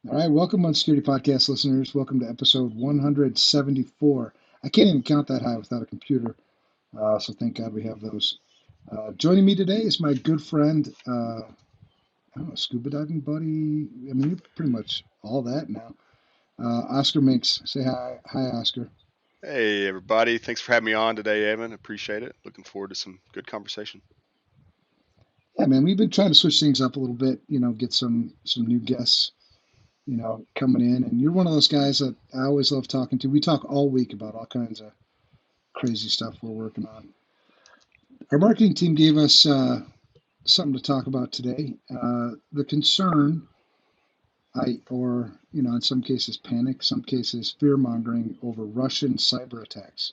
All right, welcome Unsecurity Podcast listeners. Welcome to episode 174. I can't even count that high without a computer, so thank God we have those. Joining me today is my good friend, I don't know, scuba diving buddy. I mean, you're pretty much all that now. Oscar Minks. Say hi. Hi, Oscar. Hey everybody, thanks for having me on today, Evan. Appreciate it. Looking forward to some good conversation. Yeah, man, we've been trying to switch things up a little bit, get some new guests, coming in. And you're one of those guys that I always love talking to. We talk all week about all kinds of crazy stuff we're working on. Our marketing team gave us something to talk about today. The concern, or in some cases panic, some cases fear mongering over Russian cyber attacks.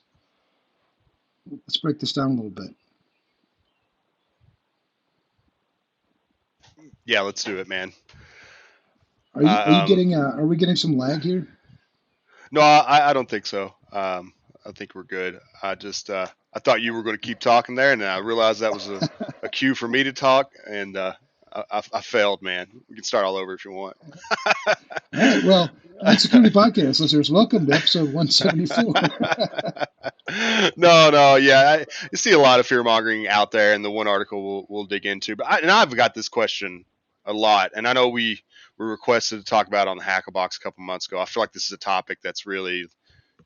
Let's break this down a little bit. Yeah, let's do it, man. Are you Um, getting? Are we getting some lag here? no, I don't think so. I think we're good. I thought you were going to keep talking there, and then I realized that was a cue for me to talk, and I failed, man. We can start all over if you want. All right. Well, Unsecurity Podcast listeners, welcome to episode 174. No, yeah, you see a lot of fear mongering out there, and the one article we'll dig into. But I've got this question a lot, and I know we were requested to talk about it on the Hackerbox a couple months ago. I feel like this is a topic that's really,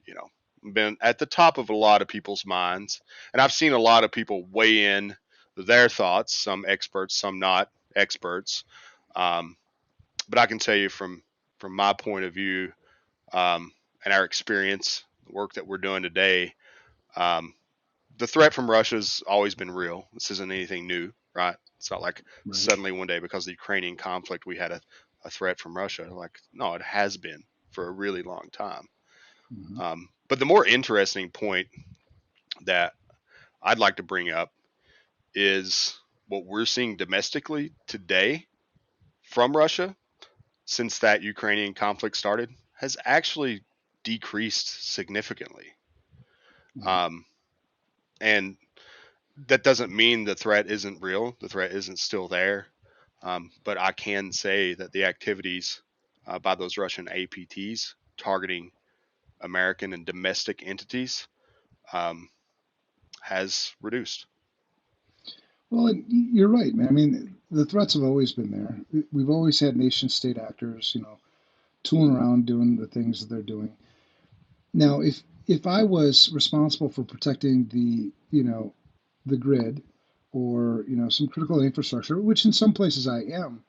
you know, been at the top of a lot of people's minds, and I've seen a lot of people weigh in their thoughts. Some experts, some not experts. Um, but I can tell you from my point of view and our experience, the work that we're doing today. Um, the threat from Russia's always been real. This isn't anything new, right? It's not like Right. suddenly one day because of the Ukrainian conflict we had a threat from Russia. Like, no, it has been for a really long time. Mhm. But the more interesting point that I'd like to bring up is what we're seeing domestically today from Russia since that Ukrainian conflict started has actually decreased significantly. Right. Um, and that doesn't mean the threat isn't real. The threat isn't still there. But I can say that the activities by those Russian APTs targeting American and domestic entities um, has reduced. Well, you're right, man. I mean, the threats have always been there. We've always had nation state actors, tooling around doing the things that they're doing. Now, if I was responsible for protecting the grid or, some critical infrastructure, which in some places I am,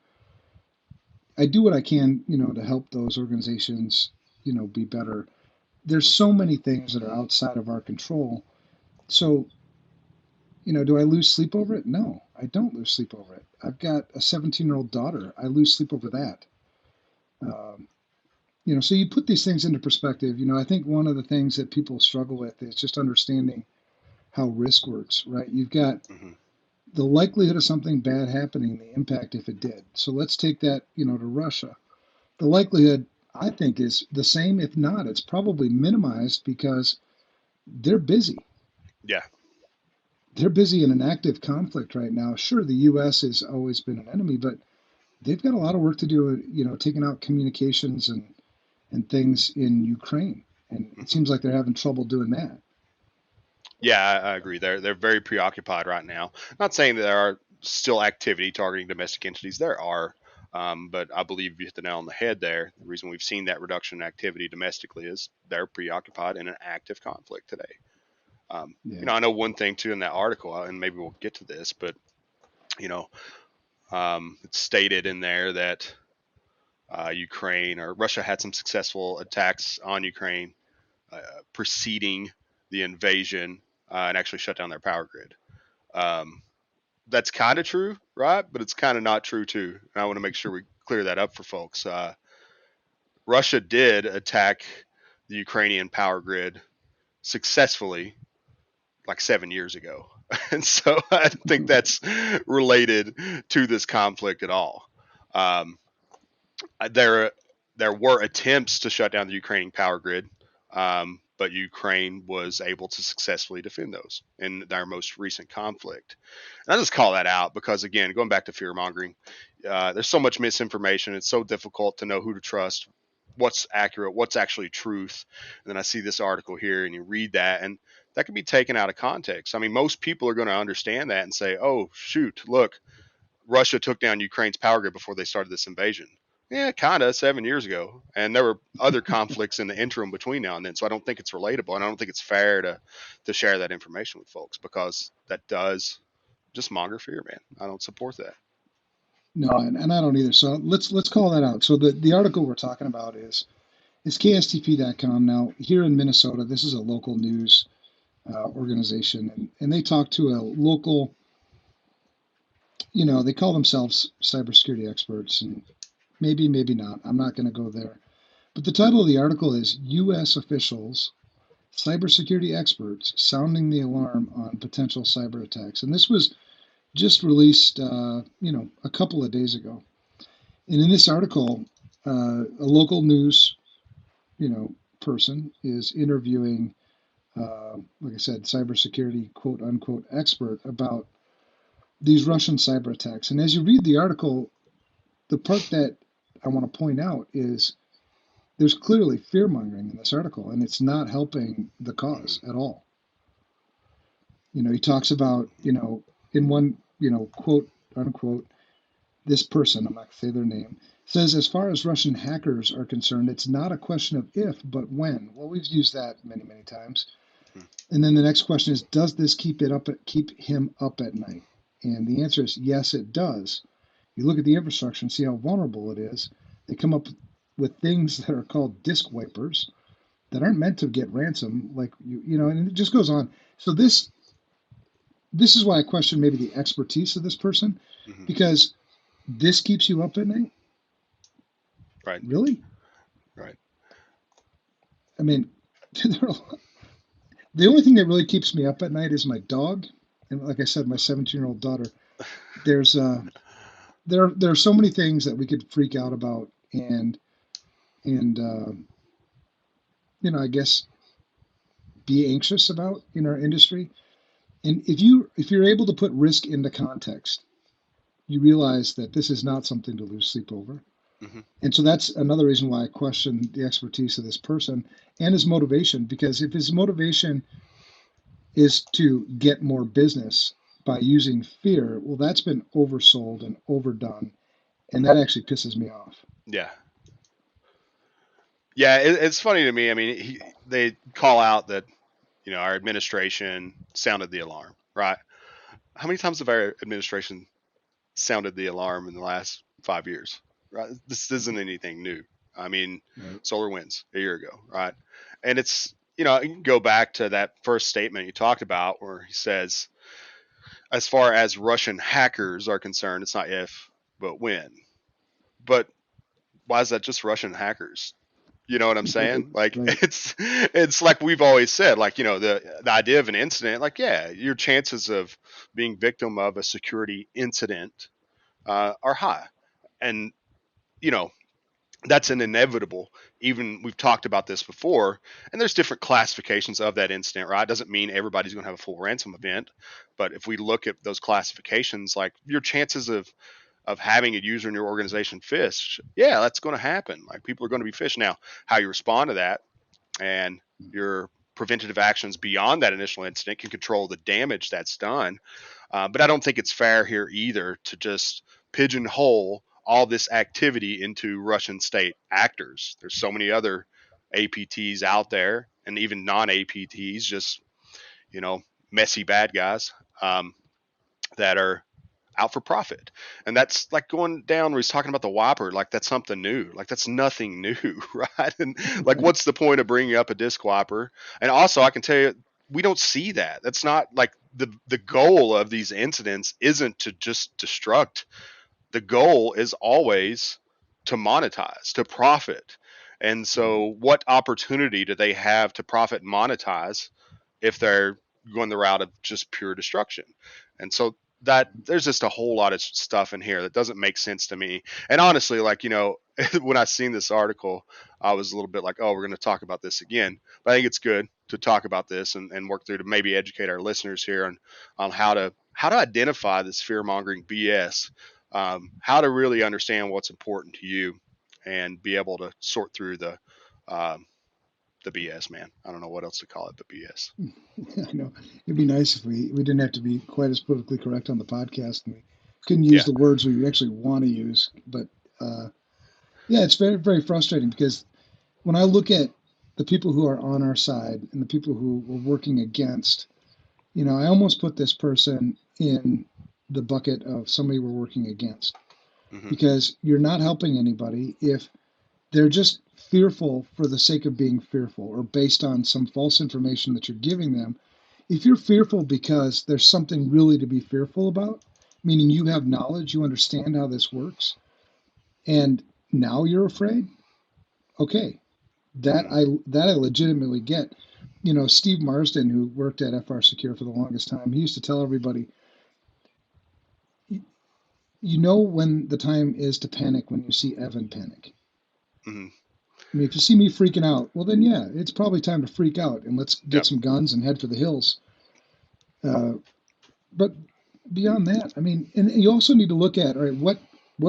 I do what I can, to help those organizations, be better. There's Mm-hmm. so many things that are outside of our control. So, do I lose sleep over it? No, I don't lose sleep over it. I've got a 17-year-old daughter. I lose sleep over that. Um, so you put these things into perspective. I think one of the things that people struggle with is just understanding how risk works, right? You've got Mm-hmm. the likelihood of something bad happening, the impact if it did. So let's take that, to Russia. The likelihood, I think, is the same. If not, it's probably minimized because they're busy. Yeah, They're busy in an active conflict right now. Sure, the U.S. has always been an enemy, but they've got a lot of work to do, taking out communications and things in Ukraine. And it mm-hmm. seems like they're having trouble doing that. Yeah, I agree. They're very preoccupied right now. Not saying that there are still activity targeting domestic entities. There are. But I believe you hit the nail on the head there. The reason we've seen that reduction in activity domestically is they're preoccupied in an active conflict today. Yeah. I know one thing too in that article, and maybe we'll get to this, but you know, it's stated in there that Ukraine or Russia had some successful attacks on Ukraine uh, preceding the invasion and actually shut down their power grid. Um, that's kind of true, right? But it's kind of not true too. And I want to make sure we clear that up for folks. Russia did attack the Ukrainian power grid successfully like 7 years ago. And so I don't think that's related to this conflict at all. Um, there, there were attempts to shut down the Ukrainian power grid, but Ukraine was able to successfully defend those in their most recent conflict. And I just call that out because, again, going back to fear mongering, There's so much misinformation. It's so difficult to know who to trust, what's accurate, what's actually truth. And then I see this article here, and you read that, and that can be taken out of context. I mean, most people are going to understand that and say, "Oh, shoot, look, Russia took down Ukraine's power grid before they started this invasion." Yeah, kind of 7 years ago, and there were other conflicts in the interim between now and then. So I don't think it's relatable, and I don't think it's fair to share that information with folks, because that does just monger fear, man. I don't support that. No, and I don't either. So let's call that out. So the article we're talking about is KSTP.com. Now here in Minnesota, this is a local news organization, and they talk to a local, they call themselves cybersecurity experts, and maybe not. I'm not going to go there. But the title of the article is U.S. Officials, Cybersecurity Experts Sounding the Alarm on Potential Cyber Attacks. And this was just released, a couple of days ago. And in this article, a local news, person is interviewing, like I said, cybersecurity quote unquote expert about these Russian cyber attacks. And as you read the article, the part that I want to point out is there's clearly fear mongering in this article, and it's not helping the cause at all. He talks about, in one, quote unquote, this person, I'm not going to say their name, says as far as Russian hackers are concerned, it's not a question of if, but when. Well, we've used that many, many times. And then the next question is, does this keep him up at night? And the answer is yes, it does. You look at the infrastructure and see how vulnerable it is. They come up with things that are called disk wipers that aren't meant to get ransom, like and it just goes on. So this is why I question maybe the expertise of this person, Mm-hmm. because this keeps you up at night. Right. Really? Right. I mean, the only thing that really keeps me up at night is my dog, and like I said, my 17-year-old daughter. There's there are so many things that we could freak out about, and I guess be anxious about in our industry. And if you're able to put risk into context, you realize that this is not something to lose sleep over. Mm-hmm. And so that's another reason why I question the expertise of this person and his motivation, because if his motivation is to get more business by using fear, well, that's been oversold and overdone. And that actually pisses me off. Yeah. Yeah, it's funny to me. I mean, they call out that our administration sounded the alarm, right? How many times have our administration sounded the alarm in the last 5 years? Right, this isn't anything new. I mean, Right. solar winds a year ago, right? And it's you can go back to that first statement you talked about, where he says, as far as Russian hackers are concerned, it's not if, but when. But why is that just Russian hackers? You know what I'm Right. saying? Like Right. it's like we've always said, like the idea of an incident, like yeah, your chances of being victim of a security incident are high, and you know that's an inevitable. Even we've talked about this before, and there's different classifications of that incident, right? It doesn't mean everybody's going to have a full ransom event, but if we look at those classifications, like your chances of having a user in your organization phish, yeah, that's going to happen. Like people are going to be phished. Now, how you respond to that and your preventative actions beyond that initial incident can control the damage that's done. But I don't think it's fair here either to just pigeonhole all this activity into Russian state actors. There's so many other APTs out there, and even non-APTs, just messy bad guys that are out for profit. And that's like going down where he's talking about the Whopper, like that's something new. Like that's nothing new, right? And like Right. what's the point of bringing up a disc Whopper? And also I can tell you, we don't see that. That's not like the goal of these incidents isn't to just destruct. The goal is always to monetize, to profit. And Mhm. so what opportunity do they have to profit and monetize if they're going the route of just pure destruction? And so that there's just a whole lot of stuff in here that doesn't make sense to me. And honestly, like, when I seen this article, I was a little bit like, oh, we're going to talk about this again. But I think it's good to talk about this and work through to maybe educate our listeners here on how to identify this fear mongering BS how to really understand what's important to you and be able to sort through um, the BS, man. I don't know what else to call it, but BS. I know it'd be nice if we didn't have to be quite as politically correct on the podcast and we couldn't use Yeah. the words we actually want to use. But uh, yeah, it's very, very frustrating because when I look at the people who are on our side and the people who we're working against, I almost put this person in the bucket of somebody we're working against Hmm. because you're not helping anybody if they're just fearful for the sake of being fearful or based on some false information that you're giving them. If you're fearful because there's something really to be fearful about, meaning you have knowledge, you understand how this works, and now you're afraid, okay, Hmm. that I legitimately get. Steve Marsden, who worked at FRSecure for the longest time, he used to tell everybody, you know when the time is to panic when you see Evan panic. Hmm. I mean, if you see me freaking out, well, then yeah, it's probably time to freak out and let's get Yep. some guns and head for the hills. Uh, but beyond that, I mean, and you also need to look at, all right, what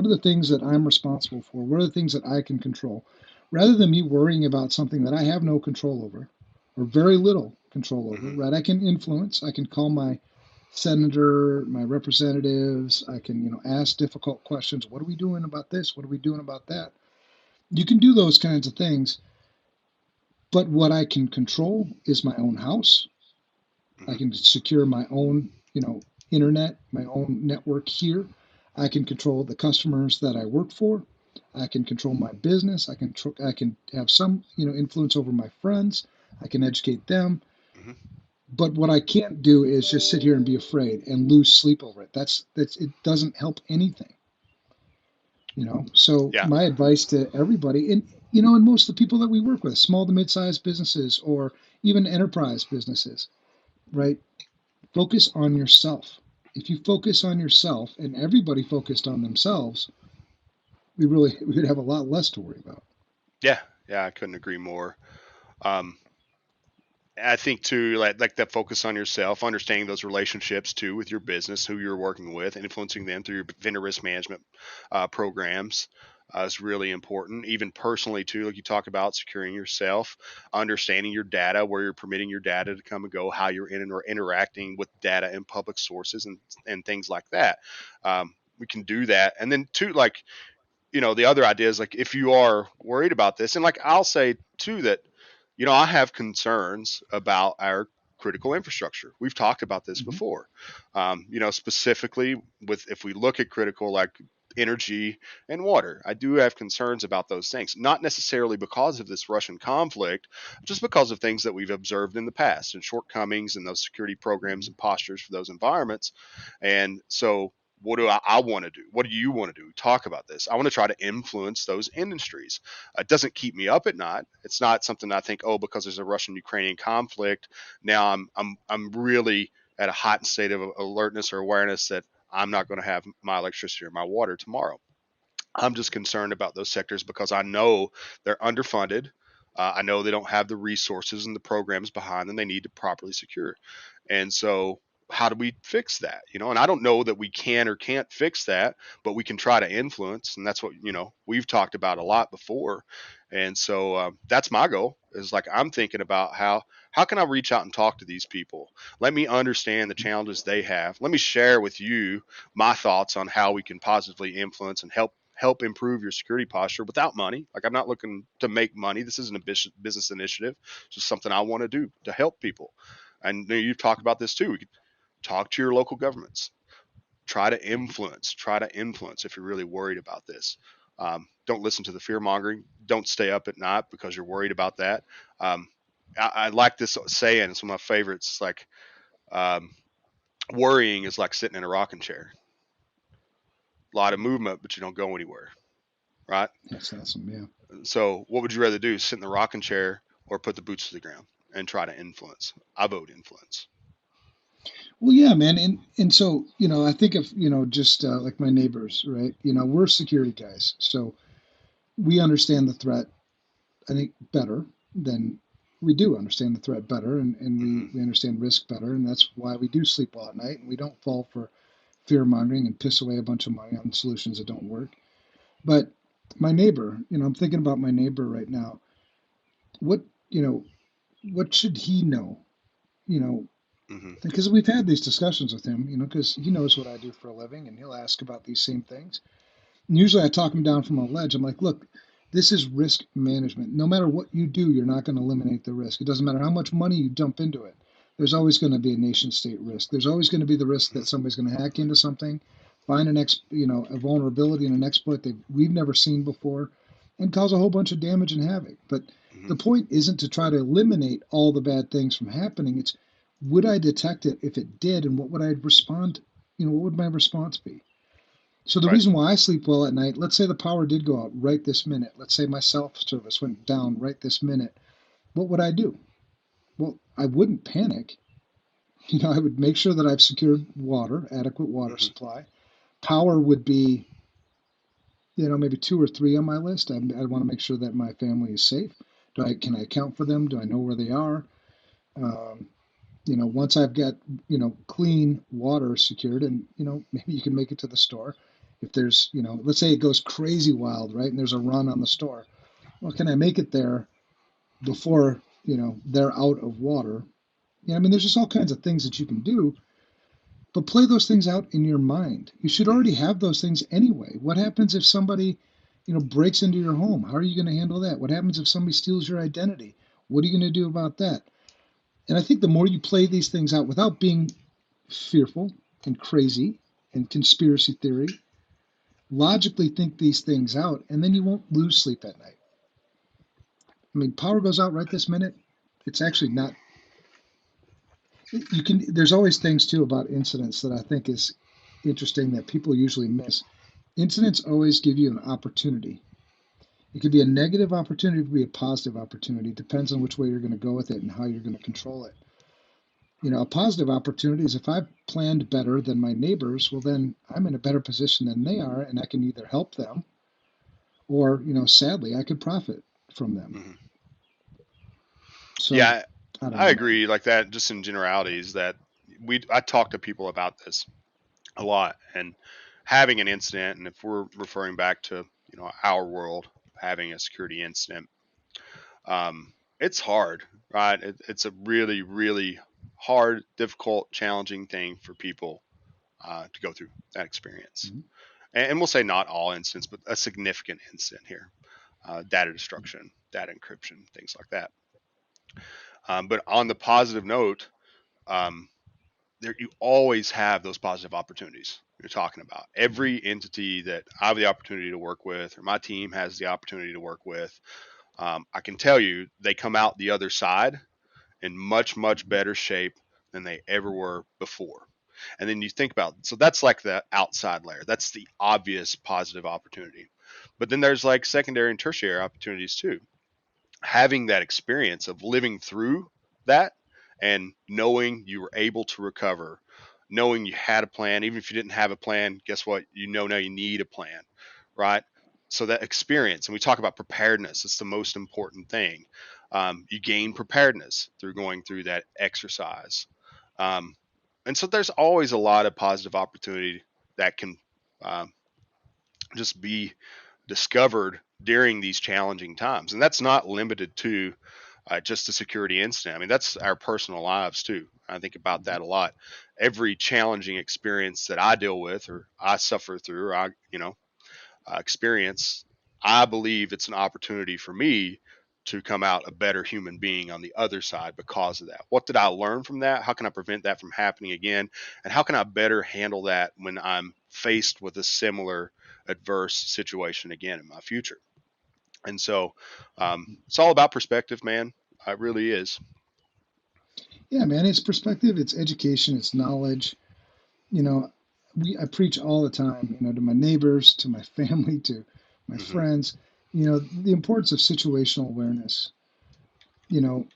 are the things that I'm responsible for? What are the things that I can control? Rather than me worrying about something that I have no control over or very little control over, Hmm. right? I can influence. I can call my senator, my representatives. I can, ask difficult questions. What are we doing about this? What are we doing about that? You can do those kinds of things. But what I can control is my own house. I Hmm. can secure my own, internet, my own network here. I can control the customers that I work for. I can control my business. I can have some, influence over my friends. I can educate them. Hmm. But what I can't do is just sit here and be afraid and lose sleep over it. That's it doesn't help anything. So Yeah. my advice to everybody, and most of the people that we work with, small to mid-sized businesses or even enterprise businesses, right? Focus on yourself. If you focus on yourself and everybody focused on themselves, we would have a lot less to worry about. Yeah. Yeah. I couldn't agree more. Um, I think too, like that focus on yourself, understanding those relationships too with your business, who you're working with, and influencing them through your vendor risk management programs is really important. Even personally too, like you talk about securing yourself, understanding your data, where you're permitting your data to come and go, how you're in or interacting with data in public sources, and things like that. We can do that, and then too, like the other idea is like if you are worried about this, and like I'll say too that I have concerns about our critical infrastructure. We've talked about this Mm-hmm. before. Specifically with if we look at critical like energy and water, I do have concerns about those things, not necessarily because of this Russian conflict, just because of things that we've observed in the past and shortcomings in those security programs and postures for those environments. And so what do I want to do? What do you want to do? Talk about this. I want to try to influence those industries. It doesn't keep me up at night. It's not something I think, oh, because there's a Russian-Ukrainian conflict, now I'm really at a heightened state of alertness or awareness that I'm not going to have my electricity or my water tomorrow. I'm just concerned about those sectors because I know they're underfunded. I know they don't have the resources and the programs behind them they need to properly secure. And so, how do we fix that? And I don't know that we can or can't fix that, but we can try to influence. And that's what, we've talked about a lot before. And so, that's my goal is like, I'm thinking about how can I reach out and talk to these people? Let me understand the challenges they have. Let me share with you my thoughts on how we can positively influence and help improve your security posture without money. Like I'm not looking to make money. This isn't a business initiative. It's just something I want to do to help people. And you've talked about this too. We could talk to your local governments. Try to influence. Try to influence if you're really worried about this. Don't listen to the fear mongering. Don't stay up at night because you're worried about that. Um, I like this saying. It's one of my favorites. It's like um, worrying is like sitting in a rocking chair. A lot of movement, but you don't go anywhere, right? That's awesome. Yeah. So, what would you rather do? Sit in the rocking chair or put the boots to the ground and try to influence? I vote influence. Well, yeah, man, and so I think of just like my neighbors, right? We're security guys, so we understand the threat. I think better than we do understand the threat better, and Hmm. we understand risk better, and that's why we do sleep well at night, and we don't fall for fear mongering and piss away a bunch of money on solutions that don't work. But my neighbor, I'm thinking about my neighbor right now. What, you know, what should he know? You know, Hmm. because we've had these discussions with him, because he knows what I do for a living and he'll ask about these same things. And usually I talk him down from a ledge. I'm like, look, this is risk management. No matter what you do, you're not going to eliminate the risk. It doesn't matter how much money you dump into it. There's always going to be a nation state risk. There's always going to be the risk that somebody's going to hack into something, find a vulnerability and an exploit that we've never seen before, and cause a whole bunch of damage and havoc. But Hmm. the point isn't to try to eliminate all the bad things from happening. It's, would I detect it if it did, and what would I respond? What would my response be? So the Right. reason why I sleep well at night, let's say the power did go out right this minute. Let's say my self service went down right this minute. What would I do? Well, I wouldn't panic. I would make sure that I've secured water, adequate water Hmm. supply. Power would be, maybe two or three on my list. I want to make sure that my family is safe. Can I account for them? Do I know where they are? Um, once I've got, clean water secured and, maybe you can make it to the store. If there's, let's say it goes crazy wild, right? And there's a run on the store. Well, can I make it there before, they're out of water? Yeah, I mean, there's just all kinds of things that you can do, but play those things out in your mind. You should Hmm. already have those things anyway. What happens if somebody, breaks into your home? How are you going to handle that? What happens if somebody steals your identity? What are you going to do about that? And I think the more you play these things out without being fearful and crazy and conspiracy theory, logically think these things out, and then you won't lose sleep at night. I mean, power goes out right this minute. It's actually not. You can. There's always things too about incidents that I think is interesting that people usually miss. Incidents always give you an opportunity. It could be a negative opportunity, it could be a positive opportunity. It depends on which way you're going to go with it and how you're going to control it. A positive opportunity is if I've planned better than my neighbors, well, then I'm in a better position than they are, and I can either help them or, sadly, I could profit from them. Hmm. So Yeah, I don't I know, man. agree. Like that, just in generalities, that I talk to people about this a lot, and having an incident, and if we're referring back to our world, having a security incident, it's hard, right? It's a really, really hard, difficult, challenging thing for people to go through that experience. Mhm. And we'll say not all incidents, but a significant incident here: data destruction, data encryption, things like that. But on the positive note, um, you always have those positive opportunities you're talking about. Every entity that I have the opportunity to work with, or my team has the opportunity to work with, I can tell you they come out the other side in much, much better shape than they ever were before. And then you think about, so that's like the outside layer. That's the obvious positive opportunity. But then there's like secondary and tertiary opportunities too. Having that experience of living through that and knowing you were able to recover, knowing you had a plan, even if you didn't have a plan, guess what? Now you need a plan, right? So that experience, and we talk about preparedness, it's the most important thing. You gain preparedness through going through that exercise. Um, and so there's always a lot of positive opportunity that can um, just be discovered during these challenging times. And that's not limited to just the security incident. I mean, that's our personal lives too. I think about that a lot. Every challenging experience that I deal with, or I suffer through, or experience, I believe it's an opportunity for me to come out a better human being on the other side because of that. What did I learn from that? How can I prevent that from happening again? And how can I better handle that when I'm faced with a similar adverse situation again in my future? And so it's all about perspective, man. It really is. Yeah, man, it's perspective, it's education, it's knowledge. You know, I preach all the time, to my neighbors, to my family, to my Hmm. friends, the importance of situational awareness. You know,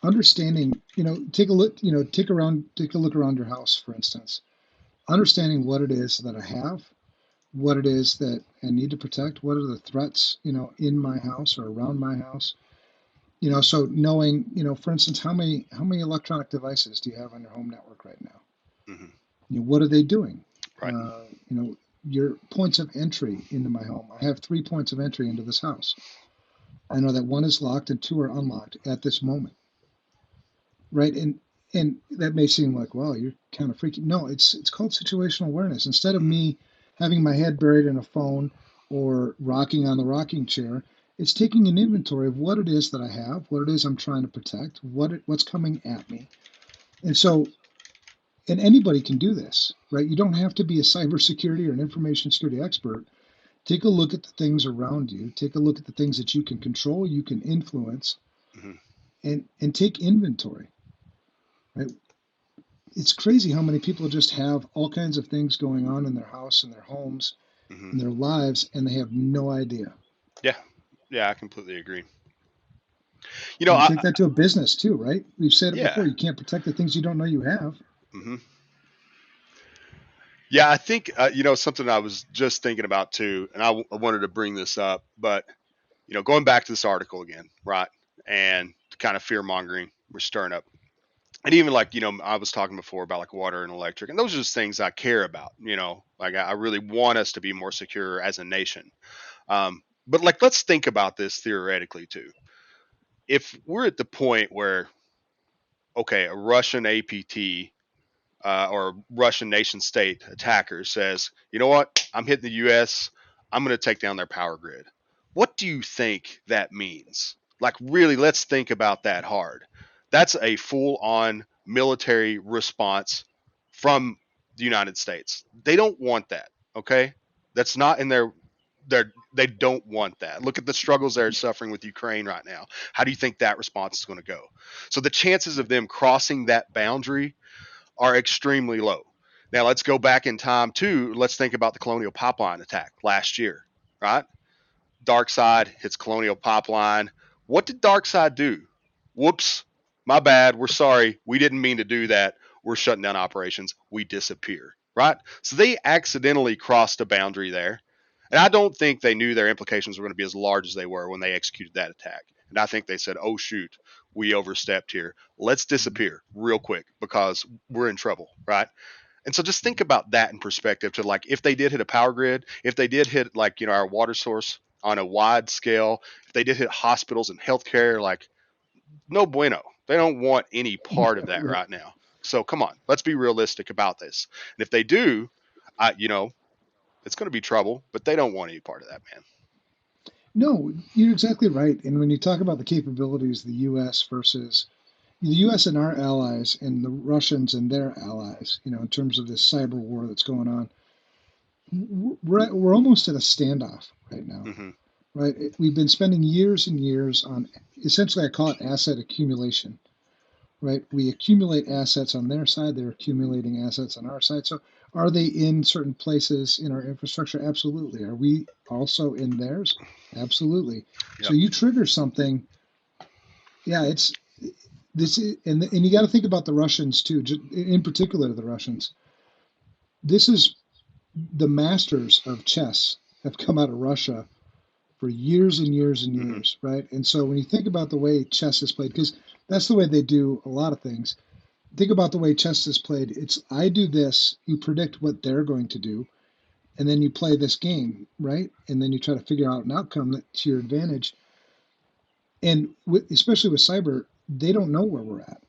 understanding, take a look, take a look around your house, for instance. Understanding what it is that I have, what it is that I need to protect, what are the threats, in my house or around my house. So knowing, for instance, how many electronic devices do you have on your home network right now? Hmm. What are they doing? Right. You know, your points of entry into my home. I have 3 points of entry into this house. I know that one is locked and two are unlocked at this moment, right? And that may seem like, well, you're kind of freaky. No, it's called situational awareness. Instead of Mhm. me having my head buried in a phone or rocking on the rocking chair, it's taking an inventory of what it is that I have, what it is I'm trying to protect, what's coming at me. And so, and anybody can do this, right? You don't have to be a cybersecurity or an information security expert. Take a look at the things around you. Take a look at the things that you can control, you can influence, Mhm. and take inventory. Right? It's crazy how many people just have all kinds of things going on in their house, in their homes, Mhm. in their lives, and they have no idea. Yeah. Yeah, I completely agree. You know, And I take that to a business too, right? We've said it yeah. before. You can't protect the things you don't know you have. Mhm. Yeah, I think something I was just thinking about too, and I wanted to bring this up, but going back to this article again, right? And the kind of fear mongering we're stirring up. And even like, I was talking before about like water and electric, and those are just things I care about, like I really want us to be more secure as a nation. But like, let's think about this theoretically too. If we're at the point where, okay, a Russian APT or Russian nation state attacker says, you know what, I'm hitting the US, I'm going to take down their power grid. What do you think that means? Like, really, let's think about that hard. That's a full on military response from the United States. They don't want that, okay? That's not in they don't want that. Look at the struggles they're suffering with Ukraine right now. How do you think that response is going to go? So the chances of them crossing that boundary are extremely low. Now let's go back in time too. Let's think about the Colonial Pipeline attack last year, right? Dark Side hits Colonial Pipeline. What did Dark Side do? Whoops, my bad. We're sorry. We didn't mean to do that. We're shutting down operations. We disappear, right? So they accidentally crossed a boundary there. And I don't think they knew their implications were going to be as large as they were when they executed that attack. And I think they said, oh, shoot, we overstepped here. Let's disappear real quick because we're in trouble, right? And so just think about that in perspective to like if they did hit a power grid, if they did hit like, our water source on a wide scale, if they did hit hospitals and healthcare, like no bueno. They don't want any part of that Right. right now. So come on, let's be realistic about this. And if they do, it's going to be trouble, but they don't want any part of that, man. No, you're exactly right. And when you talk about the capabilities of the U.S. versus the U.S. and our allies and the Russians and their allies, in terms of this cyber war that's going on, we're almost at a standoff right now, Mm-hmm. right? We've been spending years and years on essentially, I call it asset accumulation, right? We accumulate assets on their side, they're accumulating assets on our side. So, are they in certain places in our infrastructure? Absolutely. Are we also in theirs? Absolutely. So, Yep. you trigger something, yeah, it's this, and you got to think about the Russians too, in particular the Russians. This is the masters of chess have come out of Russia for years and years and Mm-hmm. years, right? And so when you think about the way chess is played, because that's the way they do a lot of things. Think about the way chess is played. It's I do this, you predict what they're going to do, and then you play this game, right? And then you try to figure out an outcome that's your advantage. And especially with cyber, they don't know where we're at.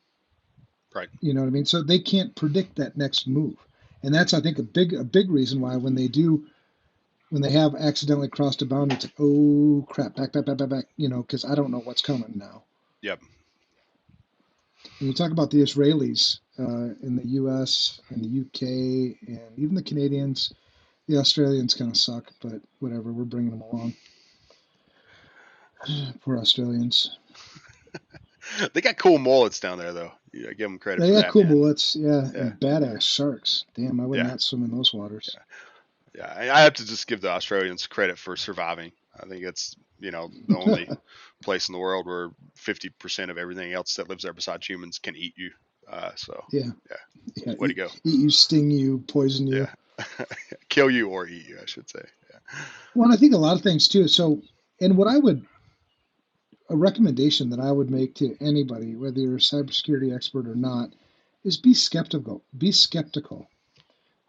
Right. You know what I mean? So they can't predict that next move. And that's I think a big reason why when they have accidentally crossed a boundary, it's like, oh crap, back, because I don't know what's coming now. Yep. And you talk about the Israelis in the U.S. and the U.K. and even the Canadians. The Australians kind of suck, but whatever, we're bringing them along. Poor Australians. They got cool mullets down there, though. Yeah, give them credit They for got that, cool man. bullets, yeah, Yeah. and badass sharks. Damn, I would Yeah. not swim in those waters. Yeah. I have to just give the Australians credit for surviving. I think it's, the only place in the world where 50% of everything else that lives there besides humans can eat you. So, Yeah, yeah, yeah. way to go. Eat you, sting you, poison you. Yeah. Kill you or eat you, I should say. Yeah. Well, and I think a lot of things too. So, and what I would a recommendation that I would make to anybody, whether you're a cybersecurity expert or not, is be skeptical. Be skeptical.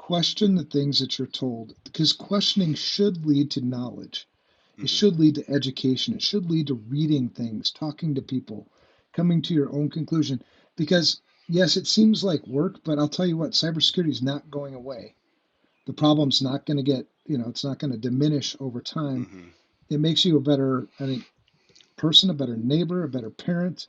question the things that you're told, because questioning should lead to knowledge. It Hmm. should lead to education. It should lead to reading things, talking to people, coming to your own conclusion. Because, yes, it seems like work, but I'll tell you what, cybersecurity is not going away. The problem's not going to get, it's not going to diminish over time. Hmm. It makes you a better, I think, person, a better neighbor, a better parent.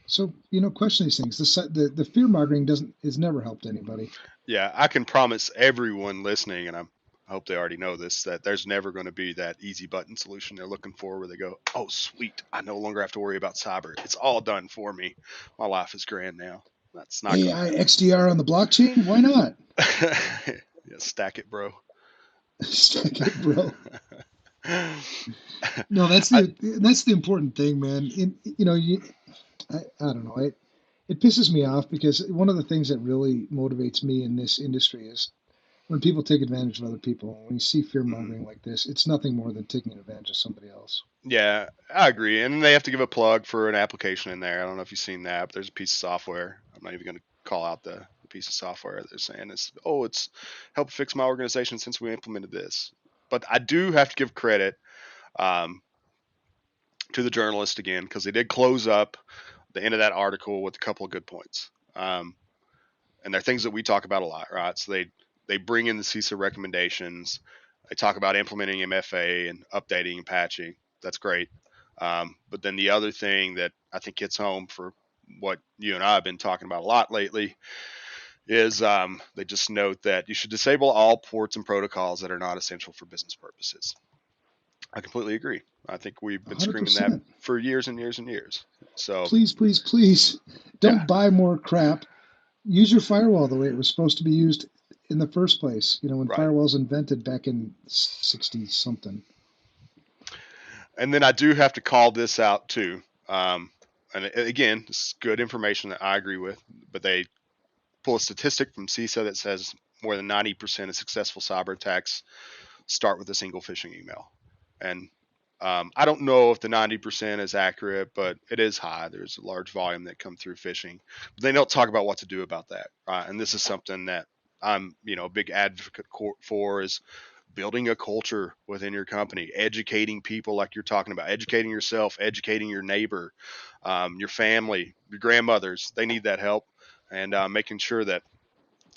So, question these things. The fear mongering is never helped anybody. Yeah, I can promise everyone listening, and I hope they already know this, that there's never going to be that easy button solution they're looking for where they go, oh, sweet, I no longer have to worry about cyber. It's all done for me. My life is grand now. That's not going to AI happen. XDR on the blockchain? Why not? Yeah, stack it, bro. Stack it, bro. No, I, that's the important thing, man. I don't know. It pisses me off because one of the things that really motivates me in this industry is when people take advantage of other people. When you see fear mhm. mongering like this, it's nothing more than taking advantage of somebody else. Yeah, I agree. And they have to give a plug for an application in there. I don't know if you've seen that, but there's a piece of software. I'm not even going to call out the piece of software they're saying is, oh, it's helped fix my organization since we implemented this. But I do have to give credit um, to the journalist again because they did close up the end of that article with a couple of good points. And they're things that we talk about a lot, right? So they bring in the CISA recommendations. They talk about implementing MFA and updating and patching. That's great. But then the other thing that I think hits home for what you and I have been talking about a lot lately is they just note that you should disable all ports and protocols that are not essential for business purposes. I completely agree. I think we've been screaming that 100%. for years and years and years. So Please, please, please yeah, don't buy more crap. Use your firewall the way it was supposed to be used in the first place. When right. firewalls invented back in 60 something. And then I do have to call this out too. And again, this is good information that I agree with, but they pull a statistic from CISA that says more than 90% of successful cyber attacks start with a single phishing email. And I don't know if the 90% is accurate, but it is high. There's a large volume that come through phishing. But they don't talk about what to do about that. Right? And this is something that I'm, a big advocate for is building a culture within your company, educating people like you're talking about, educating yourself, educating your neighbor, your family, your grandmothers. They need that help, and making sure that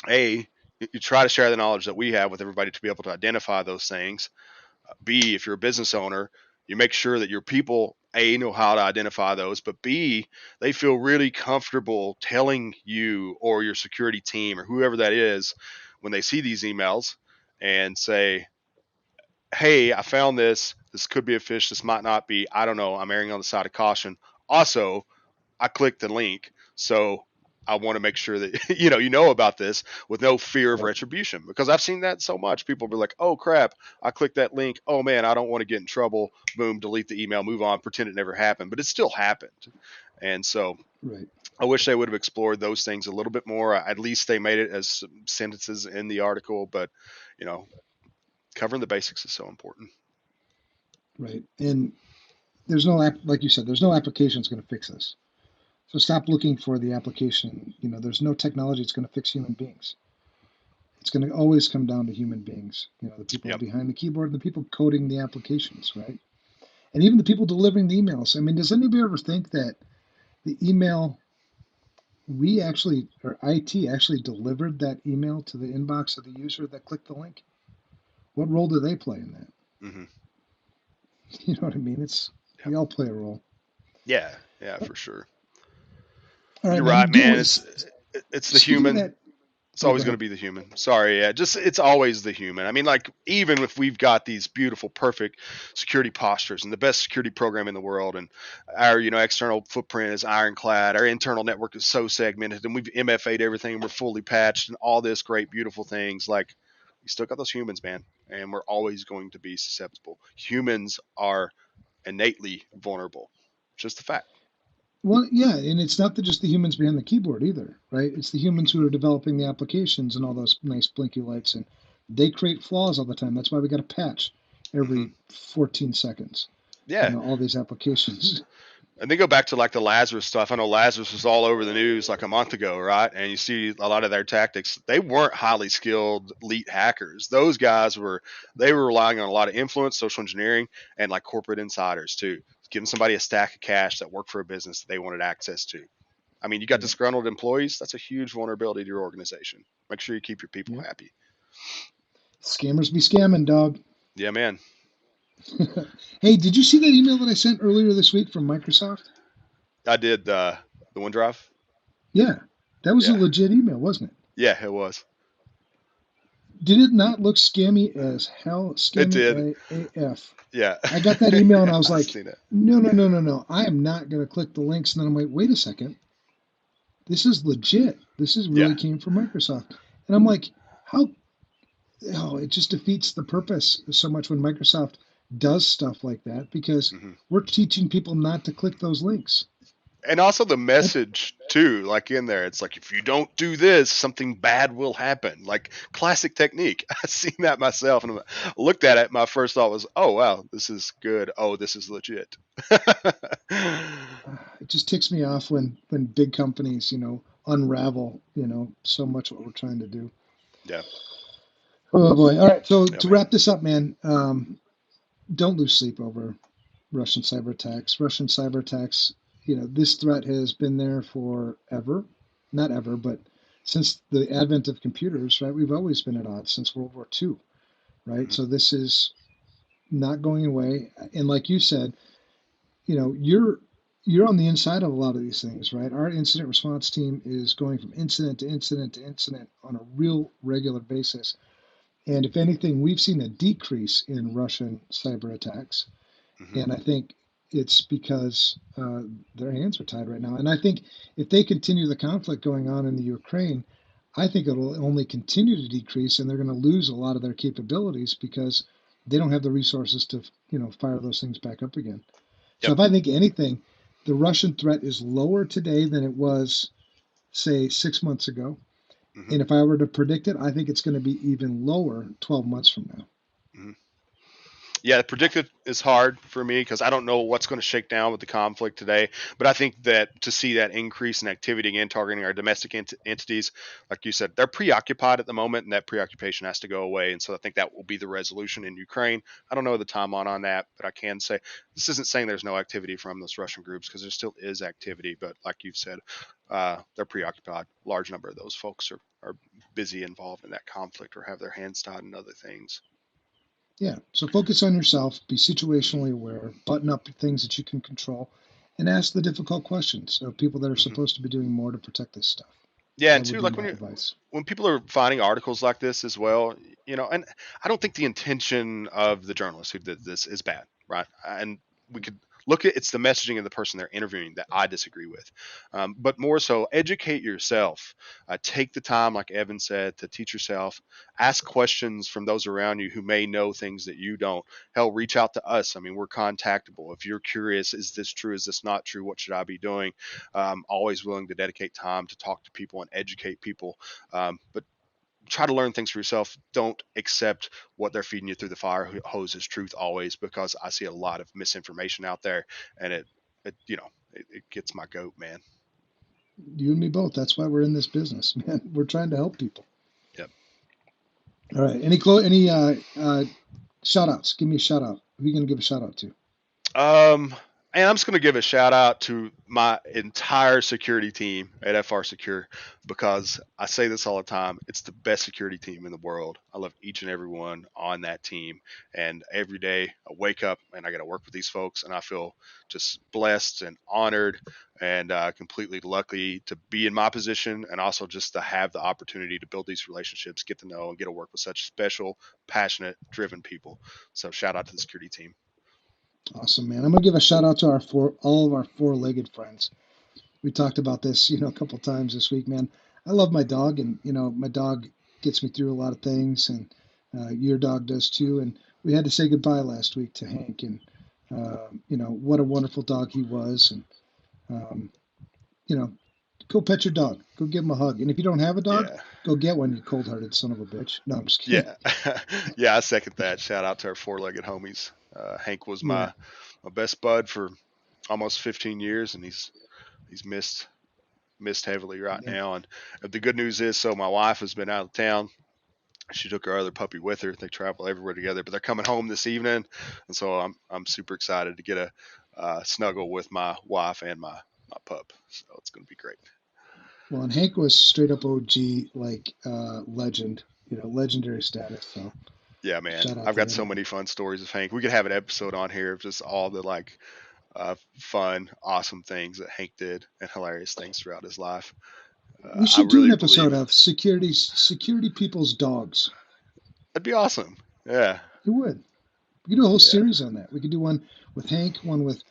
a you try to share the knowledge that we have with everybody to be able to identify those things. B, if you're a business owner, you make sure that your people a know how to identify those, but B, they feel really comfortable telling you or your security team or whoever that is when they see these emails and say, hey, I found this. This could be a fish. This might not be. I don't know. I'm erring on the side of caution. Also, I clicked the link. So I want to make sure that you know about this with no fear of Yep. retribution because I've seen that so much. People be like, "Oh crap, I clicked that link. Oh man, I don't want to get in trouble." Boom, delete the email, move on, pretend it never happened, but it still happened. And so Right. I wish they would have explored those things a little bit more. At least they made it as sentences in the article, but you know, covering the basics is so important. Right. And there's no app, like you said, there's no application that's going to fix this. So stop looking for the application. There's no technology that's going to fix human beings. It's going to always come down to human beings. The people Yep. behind the keyboard, the people coding the applications, right? And even the people delivering the emails. I mean, does anybody ever think that the email we actually, or IT actually delivered that email to the inbox of the user that clicked the link? What role do they play in that? Hmm. You know what I mean? Yep. We all play a role. Yeah. Yeah, for sure. All right, You're man. right, man. It's the Speaking of human. that, It's oh, always go going to ahead. be the human. Sorry, yeah. Just it's always the human. I mean, like even if we've got these beautiful, perfect security postures and the best security program in the world, and our external footprint is ironclad, our internal network is so segmented, and we've MFA'd everything, and we're fully patched, and all this great, beautiful things. Like we still got those humans, man, and we're always going to be susceptible. Humans are innately vulnerable. Just a fact. Well, yeah, and it's not just the humans behind the keyboard either, right? It's the humans who Hmm. are developing the applications and all those nice blinky lights, and they create flaws all the time. That's why we got a patch Hmm. every 14 seconds. Yeah. All these applications. And then go back to like the Lazarus stuff. I know Lazarus was all over the news like a month ago, right? And you see a lot of their tactics. They weren't highly skilled elite hackers. Those guys were relying on a lot of influence, social engineering, and like corporate insiders too. Giving somebody a stack of cash that worked for a business that they wanted access to. I mean, you got Yeah. disgruntled employees. That's a huge vulnerability to your organization. Make sure you keep your people Yep. happy. Scammers be scamming, dog. Yeah, man. Hey, did you see that email that I sent earlier this week from Microsoft? I did the OneDrive. Yeah, that was a Yeah, legit email, wasn't it? yeah, it was. Did it not look scammy as hell? It Scammy did. AF. Yeah, I got that email and I was I like, seen it. no, no, no, no, no. I am not going to click the links. And then I'm like, wait a second. This is legit. This is Yeah. really came from Microsoft. And I'm like, how? Oh, it just defeats the purpose so much when Microsoft does stuff like that because Hmm. we're teaching people not to click those links. And also the That, message too, like in there, it's like if you don't do this, something bad will happen. Like classic technique. I've seen that myself, and I looked at it. My first thought was, "Oh wow, this is good. Oh, this is legit." it just ticks me off when big companies, unravel, so much what we're trying to do. Yeah, Oh boy. All right. So yeah, to man. wrap this up, man, don't lose sleep over Russian cyber attacks. Russian cyber attacks, this threat has been there forever. Not ever, but since the advent of computers, right? We've always been at odds since World War II, right? Hmm. So this is not going away. And like you said, you're on the inside of a lot of these things, right? Our incident response team is going from incident to incident to incident on a real regular basis. And if anything, we've seen a decrease in Russian cyber attacks. Hmm. And I think it's because their hands are tied right now. And I think if they continue the conflict going on in the Ukraine, I think it'll only continue to decrease, and they're going to lose a lot of their capabilities because they don't have the resources to, fire those things back up again. So Yep. if I think anything, the Russian threat is lower today than it was, say, 6 months ago. Hmm. And if I were to predict it, I think it's going to be even lower 12 months from now. Hmm. Yeah, predictive is hard for me because I don't know what's going to shake down with the conflict today. But I think that to see that increase in activity again, targeting our domestic entities, like you said, they're preoccupied at the moment, and that preoccupation has to go away. And so I think that will be the resolution in Ukraine. I don't know the timeline on that, but I can say this isn't saying there's no activity from those Russian groups because there still is activity. But like you've said, they're preoccupied. Large number of those folks are busy involved in that conflict or have their hands tied in other things. Yeah. So focus on yourself, be Hmm. situationally aware, button up things that you can control, and ask the difficult questions of people that are Hmm. supposed to be doing more to protect this stuff. Yeah, and That would two, be like my advice. when people are finding articles like this as well, and I don't think the intention of the journalist who did this is bad, right? And we could look at it's the messaging of the person they're interviewing that I disagree with, but more so educate yourself. Take the time, like Evan said, to teach yourself. Ask questions from those around you who may know things that you don't. Hell, reach out to us. I mean, we're contactable. If you're curious, is this true? Is this not true? What should I be doing? Always willing to dedicate time to talk to people and educate people. But try to learn things for yourself. Don't accept what they're feeding you through the fire hose as truth always, because I see a lot of misinformation out there, and it gets my goat, man. You and me both. That's why we're in this business, man. We're trying to help people. Yep. All right. Any shout outs? Give me a shout out. Who are you going to give a shout out to? Um, and I'm just going to give a shout out to my entire security team at FRSecure because I say this all the time. It's the best security team in the world. I love each and every one on that team. And every day I wake up and I got to work with these folks, and I feel just blessed and honored and completely lucky to be in my position, and also just to have the opportunity to build these relationships, get to know and get to work with such special, passionate, driven people. So shout out to the security team. Awesome, man. I'm going to give a shout out to all of our four-legged friends. We talked about this, a couple times this week, man. I love my dog, and my dog gets me through a lot of things, and your dog does too. And we had to say goodbye last week to Hank, and what a wonderful dog he was. And um, you know, go pet your dog, go give him a hug. And if you don't have a dog, Yeah. go get one, you cold-hearted son of a bitch. No, I'm just kidding. Yeah, yeah, I second that. Shout out to our four-legged homies. Hank was Yeah, my best bud for almost 15 years, and he's missed heavily right Yeah. now. And the good news is, so my wife has been out of town. She took her other puppy with her. They travel everywhere together, but they're coming home this evening, and so I'm super excited to get a snuggle with my wife and my pup. So it's going to be great. Well, and Hank was straight up OG, like legend, legendary status. So Yeah, man, shout out I've to got so him. many fun stories of Hank. We could have an episode on here of just all the like fun, awesome things that Hank did and hilarious things throughout his life. We I should do an really episode believe of security people's dogs. that'd be awesome. Yeah, It would. We could do a whole yeah, series on that. We could do one with Hank, one with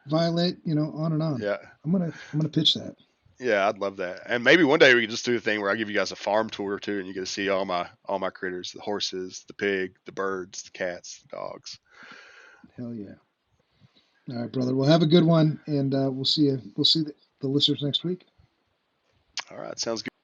Violet, on and on. yeah. I'm gonna pitch that. Yeah, I'd love that. And maybe one day we could just do a thing where I give you guys a farm tour too, and you get to see all my critters: the horses, the pig, the birds, the cats, the dogs. Hell yeah. All right, brother. Well, have a good one, and we'll see you. We'll see the listeners next week. All right, sounds good.